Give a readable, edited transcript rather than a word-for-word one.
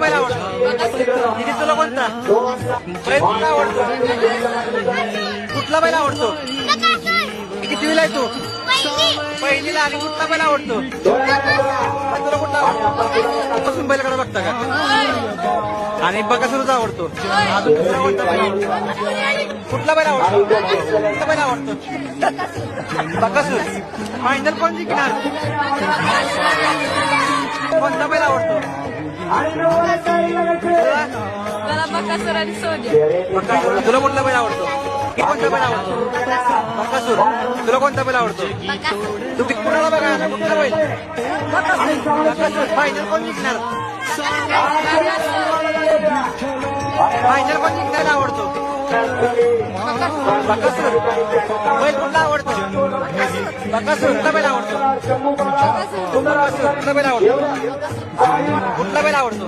बैल आवडतो? दिदी तुला कोणता बैल कुठला आवडतो? कुठला बैल आवडतो? कितवीला आहे तू? पहिलीला. आणि कुठला बैल आवडतो? तुला कुठला आवडतो? पासून बैलकडे बघता का? आणि बकासूरचा आवडतो. अजून दुसरा कोणता बैल? कुठला बैल आवडतो? कुठला बैल आवडतो? बकासूर. फायनल कोण जिंकणार? कोणता बैल आवडतो? मला बकासूर आणि सोन्या. बकासूर. तुला कोणता बैल आवडतो? कोणता बैल आवडतो? बकासूर. तुला कोणता बैल आवडतो? तू कुणाला बघा कुठला बैल? बकासूर. फायनल कोण जिंकणार? फायनल कोण जिंकणार आवडतो? बकासूर. बैल कुठला आवडतो? बकासूर. कुठला बैल आवडतो? बकासूर. कुठला बैल आवडतो? कुठला बैल आवडतो?